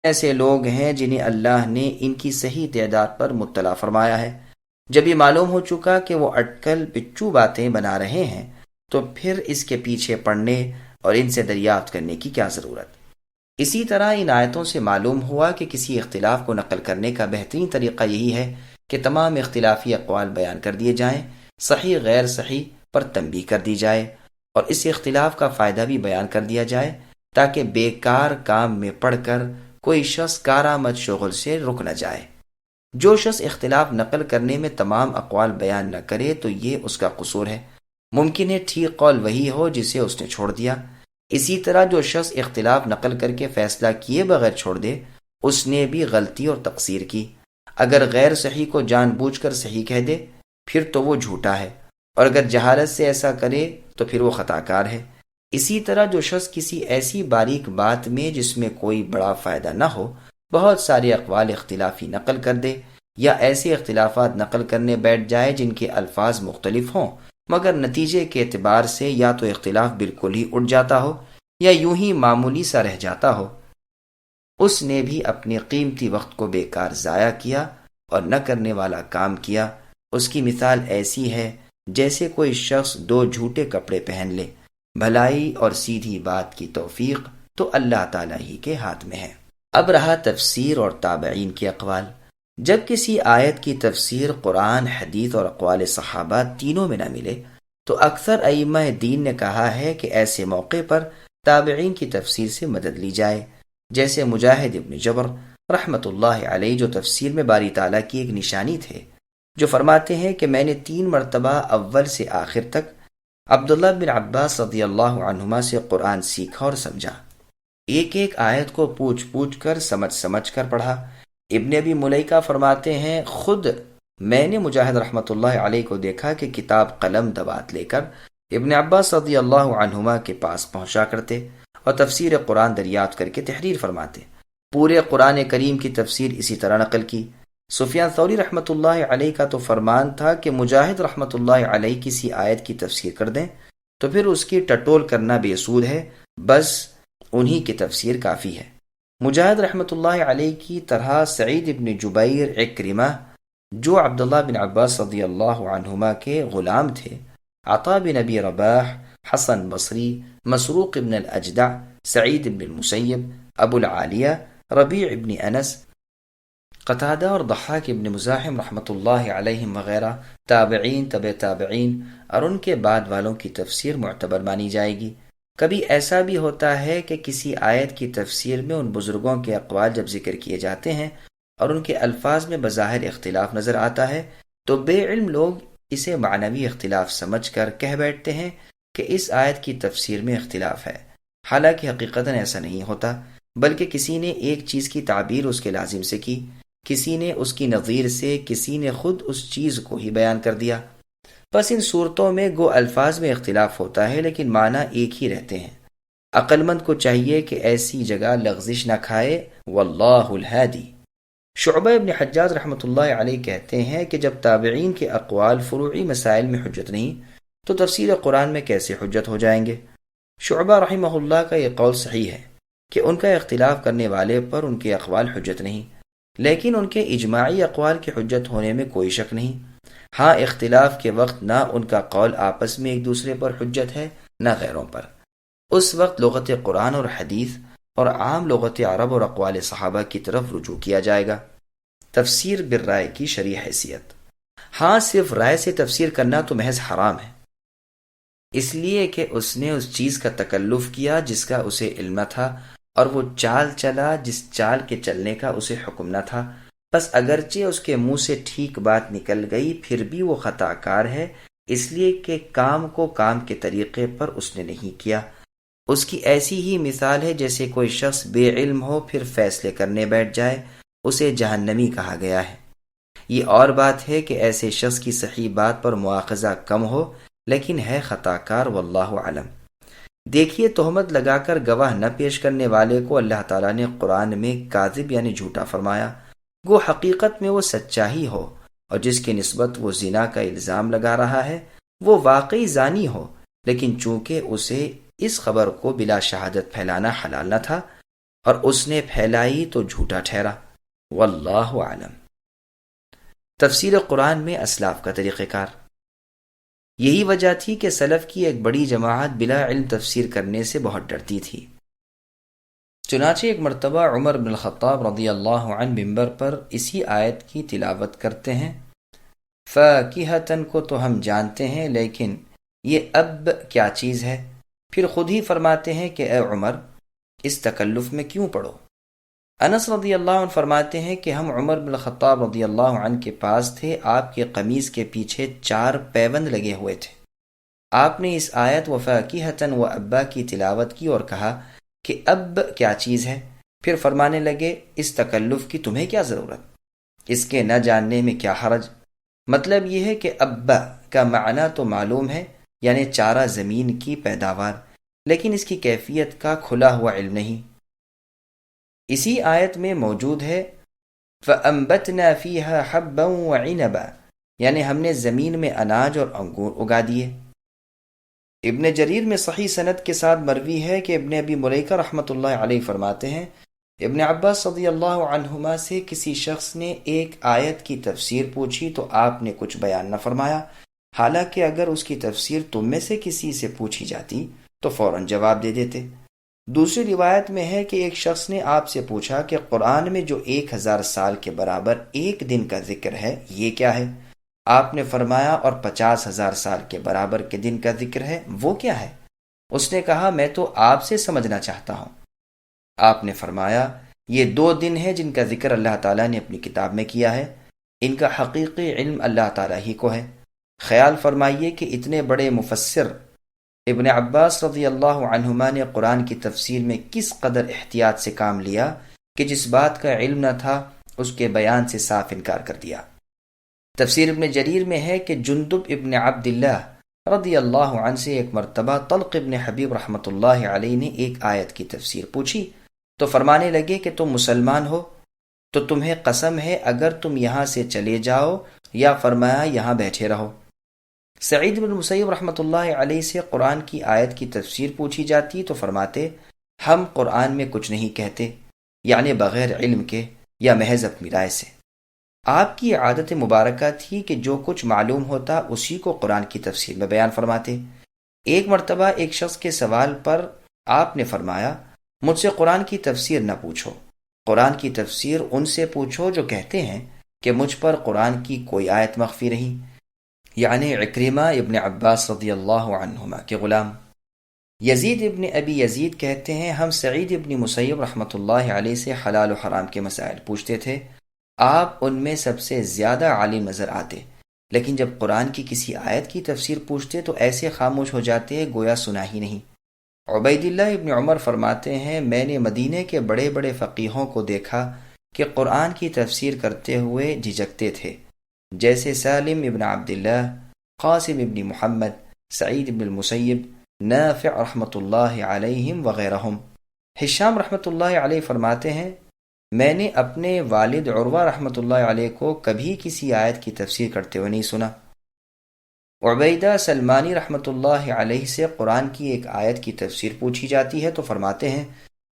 ایسے لوگ ہیں جنہیں اللہ نے ان کی صحیح تعداد پر مطلع فرمایا ہے۔ جب یہ معلوم ہو چکا کہ وہ اٹکل پچو باتیں بنا رہے ہیں تو پھر اس کے پیچھے پڑنے اور ان سے دریافت کرنے کی کیا ضرورت۔ اسی طرح ان آیتوں سے معلوم ہوا کہ کسی اختلاف کو نقل کرنے کا بہترین طریقہ یہی ہے کہ تمام اختلافی اقوال بیان کر دیے جائیں، صحیح غیر صحیح پر تنبیہ کر دی جائے، اور اس اختلاف کا فائدہ بھی بیان کر دیا جائے تاکہ بیکار کام میں پڑ کر کوئی شخص کارآمد شغل سے رک نہ جائے۔ جو شخص اختلاف نقل کرنے میں تمام اقوال بیان نہ کرے تو یہ اس کا قصور ہے۔ ممکن ہے ٹھیک قول وہی ہو جسے اس نے چھوڑ دیا۔ اسی طرح جو شخص اختلاف نقل کر کے فیصلہ کیے بغیر چھوڑ دے اس نے بھی غلطی اور تقصیر کی۔ اگر غیر صحیح کو جان بوجھ کر صحیح کہہ دے پھر تو وہ جھوٹا ہے، اور اگر جہالت سے ایسا کرے تو پھر وہ خطا کار ہے۔ اسی طرح جو شخص کسی ایسی باریک بات میں جس میں کوئی بڑا فائدہ نہ ہو بہت سارے اقوال اختلافی نقل کر دے، یا ایسے اختلافات نقل کرنے بیٹھ جائے جن کے الفاظ مختلف ہوں مگر نتیجے کے اعتبار سے یا تو اختلاف بالکل ہی اٹھ جاتا ہو یا یوں ہی معمولی سا رہ جاتا ہو، اس نے بھی اپنے قیمتی وقت کو بیکار ضائع کیا اور نہ کرنے والا کام کیا۔ اس کی مثال ایسی ہے جیسے کوئی شخص دو جھوٹے کپڑے پہن لے۔ بھلائی اور سیدھی بات کی توفیق تو اللہ تعالیٰ ہی کے ہاتھ میں ہے۔ اب رہا تفسیر اور تابعین کے اقوال۔ جب کسی آیت کی تفسیر قرآن، حدیث اور اقوال صحابہ تینوں میں نہ ملے تو اکثر ائمہ دین نے کہا ہے کہ ایسے موقع پر تابعین کی تفسیر سے مدد لی جائے، جیسے مجاہد ابن جبر رحمۃ اللہ علیہ جو تفسیر میں باری تعالیٰ کی ایک نشانی تھے، جو فرماتے ہیں کہ میں نے 3 مرتبہ اول سے آخر تک عبداللہ بن عباس رضی اللہ عنہما سے قرآن سیکھا اور سمجھا، ایک ایک آیت کو پوچھ پوچھ کر سمجھ کر پڑھا۔ ابن ابی ملیکہ فرماتے ہیں خود میں نے مجاہد رحمۃ اللہ علیہ کو دیکھا کہ کتاب قلم دوات لے کر ابن عباس رضی اللہ عنہما کے پاس پہنچا کرتے اور تفسیر قرآن دریافت کر کے تحریر فرماتے۔ پورے قرآن کریم کی تفسیر اسی طرح نقل کی۔ سفیان ثوری رحمۃ اللہ علیہ کا تو فرمان تھا کہ مجاہد رحمۃ اللہ علیہ کسی آیت کی تفسیر کر دیں تو پھر اس کی ٹٹول کرنا بے سود ہے، بس انہی کی تفسیر کافی ہے۔ مجاہد رحمۃ اللہ علیہ کی طرح سعید ابن جبیر، عکرمہ جو عبداللہ بن عباس رضی اللہ عنہما کے غلام تھے، عطا بن ابی رباح، حسن بصری، مسروق ابن الاجدع، سعید ابن المسیب، ابو العالیہ، ربیع ابن انس، قتادہ اور ضحاک ابن مزاحم رحمۃ اللہ علیہم وغیرہ تابعین، تبع تابعین اور ان کے بعد والوں کی تفسیر معتبر مانی جائے گی۔ کبھی ایسا بھی ہوتا ہے کہ کسی آیت کی تفسیر میں ان بزرگوں کے اقوال جب ذکر کیے جاتے ہیں اور ان کے الفاظ میں بظاہر اختلاف نظر آتا ہے تو بے علم لوگ اسے معنوی اختلاف سمجھ کر کہہ بیٹھتے ہیں کہ اس آیت کی تفسیر میں اختلاف ہے، حالانکہ حقیقتاً ایسا نہیں ہوتا، بلکہ کسی نے ایک چیز کی تعبیر اس کے لازم سے کی، کسی نے اس کی نظیر سے، کسی نے خود اس چیز کو ہی بیان کر دیا۔ بس ان صورتوں میں گو الفاظ میں اختلاف ہوتا ہے لیکن معنی ایک ہی رہتے ہیں۔ عقل مند کو چاہیے کہ ایسی جگہ لغزش نہ کھائے۔ واللہ الہادی۔ شعبہ ابن حجاج رحمۃ اللہ علیہ کہتے ہیں کہ جب تابعین کے اقوال فروعی مسائل میں حجت نہیں تو تفسیر قرآن میں کیسے حجت ہو جائیں گے؟ شعبہ رحمہ اللہ کا یہ قول صحیح ہے کہ ان کا اختلاف کرنے والے پر ان کے اقوال حجت نہیں، لیکن ان کے اجماعی اقوال کی حجت ہونے میں کوئی شک نہیں۔ ہاں اختلاف کے وقت نہ ان کا قول آپس میں ایک دوسرے پر حجت ہے نہ غیروں پر، اس وقت لغت قرآن اور حدیث اور عام لغت عرب اور اقوال صحابہ کی طرف رجوع کیا جائے گا۔ تفسیر بالرائے کی شرعی حیثیت۔ ہاں صرف رائے سے تفسیر کرنا تو محض حرام ہے، اس لیے کہ اس نے اس چیز کا تکلف کیا جس کا اسے علم نہ تھا، اور وہ چال چلا جس چال کے چلنے کا اسے حکم نہ تھا۔ بس اگرچہ اس کے منہ سے ٹھیک بات نکل گئی پھر بھی وہ خطا کار ہے، اس لیے کہ کام کو کام کے طریقے پر اس نے نہیں کیا۔ اس کی ایسی ہی مثال ہے جیسے کوئی شخص بے علم ہو پھر فیصلے کرنے بیٹھ جائے، اسے جہنمی کہا گیا ہے۔ یہ اور بات ہے کہ ایسے شخص کی صحیح بات پر مواخذہ کم ہو لیکن ہے خطا کار، واللہ اعلم۔ دیکھیے تہمت لگا کر گواہ نہ پیش کرنے والے کو اللہ تعالیٰ نے قرآن میں کاذب یعنی جھوٹا فرمایا، گو حقیقت میں وہ سچا ہی ہو، اور جس کی نسبت وہ زنا کا الزام لگا رہا ہے وہ واقعی زانی ہو، لیکن چونکہ اسے اس خبر کو بلا شہادت پھیلانا حلال نہ تھا اور اس نے پھیلائی تو جھوٹا ٹھہرا۔ واللہ اعلم۔ تفسیر قرآن میں اسلاف کا طریقہ کار۔ یہی وجہ تھی کہ سلف کی ایک بڑی جماعت بلا علم تفسیر کرنے سے بہت ڈرتی تھی۔ چنانچہ ایک مرتبہ عمر بن الخطاب رضی اللہ عنہ منبر پر اسی آیت کی تلاوت کرتے ہیں، فاکہۃً کو تو ہم جانتے ہیں، لیکن یہ اب کیا چیز ہے؟ پھر خود ہی فرماتے ہیں کہ اے عمر، اس تکلف میں کیوں پڑو؟ انس رضی اللہ عنہ فرماتے ہیں کہ ہم عمر بن الخطاب رضی اللہ عنہ کے پاس تھے، آپ کے قمیض کے پیچھے 4 پیوند لگے ہوئے تھے۔ آپ نے اس آیت وفاکہۃً و ابا کی تلاوت کی اور کہا کہ اب کیا چیز ہے؟ پھر فرمانے لگے اس تکلف کی تمہیں کیا ضرورت؟ اس کے نہ جاننے میں کیا حرج؟ مطلب یہ ہے کہ ابا کا معنی تو معلوم ہے، یعنی چارہ زمین کی پیداوار، لیکن اس کی کیفیت کا کھلا ہوا علم نہیں۔ اسی آیت میں موجود ہے فَأَنبَتْنَا فِيهَا حَبًّا وَعِنَبًا، یعنی ہم نے زمین میں اناج اور انگور اگا دیے۔ ابن جریر میں صحیح سند کے ساتھ مروی ہے کہ ابن ابی ملیکہ رحمۃ اللہ علیہ فرماتے ہیں، ابن عباس رضی اللہ عنہما سے کسی شخص نے ایک آیت کی تفسیر پوچھی تو آپ نے کچھ بیان نہ فرمایا، حالانکہ اگر اس کی تفسیر تم میں سے کسی سے پوچھی جاتی تو فوراً جواب دے دیتے۔ دوسری روایت میں ہے کہ ایک شخص نے آپ سے پوچھا کہ قرآن میں جو 1000 سال کے برابر ایک دن کا ذکر ہے یہ کیا ہے؟ آپ نے فرمایا اور 50,000 سال کے برابر کے دن کا ذکر ہے وہ کیا ہے؟ اس نے کہا میں تو آپ سے سمجھنا چاہتا ہوں۔ آپ نے فرمایا یہ 2 دن ہیں جن کا ذکر اللہ تعالیٰ نے اپنی کتاب میں کیا ہے، ان کا حقیقی علم اللہ تعالیٰ ہی کو ہے۔ خیال فرمائیے کہ اتنے بڑے مفسر ابن عباس رضی اللہ عنہما نے قرآن کی تفسیر میں کس قدر احتیاط سے کام لیا کہ جس بات کا علم نہ تھا اس کے بیان سے صاف انکار کر دیا۔ تفسیر ابن جریر میں ہے کہ جندب ابن عبداللہ رضی اللہ عنہ سے ایک مرتبہ طلق ابن حبیب رحمۃ اللہ علیہ نے ایک آیت کی تفسیر پوچھی تو فرمانے لگے کہ تم مسلمان ہو تو تمہیں قسم ہے اگر تم یہاں سے چلے جاؤ، یا فرمایا یہاں بیٹھے رہو۔ سعید بن مسیب رحمۃ اللہ علیہ سے قرآن کی آیت کی تفسیر پوچھی جاتی تو فرماتے ہم قرآن میں کچھ نہیں کہتے، یعنی بغیر علم کے یا محض اپنی رائے سے۔ آپ کی عادت مبارکہ تھی کہ جو کچھ معلوم ہوتا اسی کو قرآن کی تفسیر میں بیان فرماتے۔ ایک مرتبہ ایک شخص کے سوال پر آپ نے فرمایا مجھ سے قرآن کی تفسیر نہ پوچھو، قرآن کی تفسیر ان سے پوچھو جو کہتے ہیں کہ مجھ پر قرآن کی کوئی آیت مخفی نہیں، یعنی عکرمہ ابن عباس رضی اللہ عنہما کے غلام۔ یزید ابن ابی یزید کہتے ہیں ہم سعید ابن مسیب رحمۃ اللہ علیہ سے حلال و حرام کے مسائل پوچھتے تھے، آپ ان میں سب سے زیادہ عالم نظر آتے، لیکن جب قرآن کی کسی آیت کی تفسیر پوچھتے تو ایسے خاموش ہو جاتے گویا سنا ہی نہیں۔ عبید اللہ ابن عمر فرماتے ہیں میں نے مدینے کے بڑے بڑے فقیہوں کو دیکھا کہ قرآن کی تفسیر کرتے ہوئے جھجکتے تھے، جیسے سالم ابن عبداللہ، قاسم ابن محمد، سعید ابن المسیب، نافع رحمۃ اللہ علیہم وغیرہم۔ ہشام رحمۃ اللہ علیہ فرماتے ہیں میں نے اپنے والد عروہ رحمۃ اللہ علیہ کو کبھی کسی آیت کی تفسیر کرتے ہوئے نہیں سنا۔ عبیدہ سلمانی رحمۃ اللہ علیہ سے قرآن کی ایک آیت کی تفسیر پوچھی جاتی ہے تو فرماتے ہیں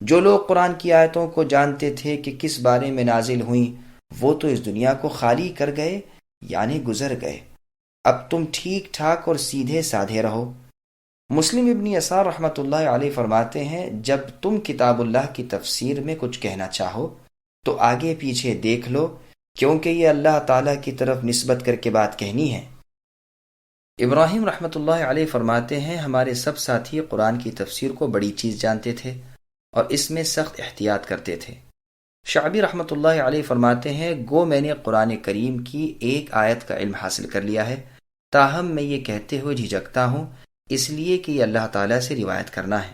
جو لوگ قرآن کی آیتوں کو جانتے تھے کہ کس بارے میں نازل ہوئیں وہ تو اس دنیا کو خالی کر گئے، یعنی گزر گئے، اب تم ٹھیک ٹھاک اور سیدھے سادھے رہو۔ مسلم ابن یسار رحمۃ اللہ علیہ فرماتے ہیں جب تم کتاب اللہ کی تفسیر میں کچھ کہنا چاہو تو آگے پیچھے دیکھ لو، کیونکہ یہ اللہ تعالیٰ کی طرف نسبت کر کے بات کہنی ہے۔ ابراہیم رحمۃ اللہ علیہ فرماتے ہیں ہمارے سب ساتھی قرآن کی تفسیر کو بڑی چیز جانتے تھے اور اس میں سخت احتیاط کرتے تھے۔ شعبی رحمۃ اللہ علیہ فرماتے ہیں گو میں نے قرآن کریم کی ایک آیت کا علم حاصل کر لیا ہے، تاہم میں یہ کہتے ہوئے جھجکتا ہوں اس لیے کہ یہ اللہ تعالیٰ سے روایت کرنا ہے۔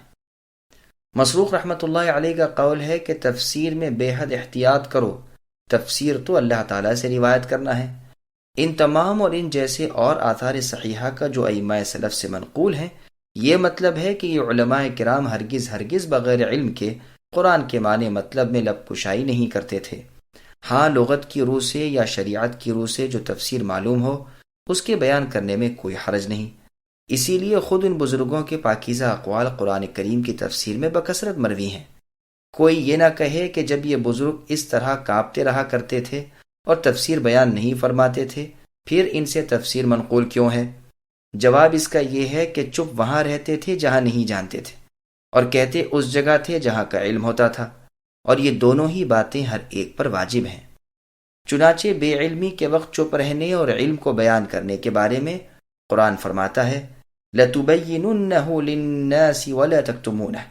مسروق رحمۃ اللہ علیہ کا قول ہے کہ تفسیر میں بے حد احتیاط کرو، تفسیر تو اللہ تعالیٰ سے روایت کرنا ہے۔ ان تمام اور ان جیسے اور آثار صحیحہ کا جو ائمہ سلف سے منقول ہیں، یہ مطلب ہے کہ یہ علماء کرام ہرگز بغیر علم کے قرآن کے معنی مطلب میں لب کشائی نہیں کرتے تھے۔ ہاں لغت کی روح سے یا شریعت کی روح سے جو تفسیر معلوم ہو اس کے بیان کرنے میں کوئی حرج نہیں۔ اسی لیے خود ان بزرگوں کے پاکیزہ اقوال قرآن کریم کی تفسیر میں بکثرت مروی ہیں۔ کوئی یہ نہ کہے کہ جب یہ بزرگ اس طرح کانپتے رہا کرتے تھے اور تفسیر بیان نہیں فرماتے تھے، پھر ان سے تفسیر منقول کیوں ہے؟ جواب اس کا یہ ہے کہ چپ وہاں رہتے تھے جہاں نہیں جانتے تھے، اور کہتے اس جگہ تھے جہاں کا علم ہوتا تھا، اور یہ دونوں ہی باتیں ہر ایک پر واجب ہیں۔ چنانچہ بے علمی کے وقت چپ رہنے اور علم کو بیان کرنے کے بارے میں قرآن فرماتا ہے لَتُبَيِّنُنَّهُ لِلنَّاسِ وَلَا تَكْتُمُونَهُ،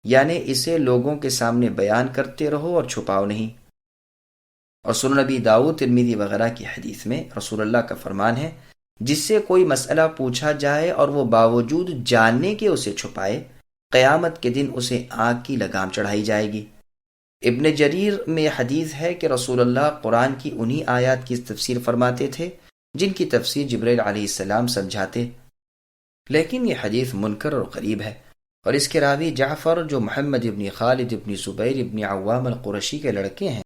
یعنی اسے لوگوں کے سامنے بیان کرتے رہو اور چھپاؤ نہیں۔ اور سنن نبی داؤد، ترمذی وغیرہ کی حدیث میں رسول اللہ کا فرمان ہے جس سے کوئی مسئلہ پوچھا جائے اور وہ باوجود جاننے کے اسے چھپائے، قیامت کے دن اسے آگ کی لگام چڑھائی جائے گی۔ ابن جریر میں حدیث ہے کہ رسول اللہ قرآن کی انہی آیات کی تفسیر فرماتے تھے جن کی تفسیر جبرائیل علیہ السلام سمجھاتے، لیکن یہ حدیث منکر اور غریب ہے، اور اس کے راوی جعفر جو محمد ابن خالد ابن زبیر ابن عوام القرشی کے لڑکے ہیں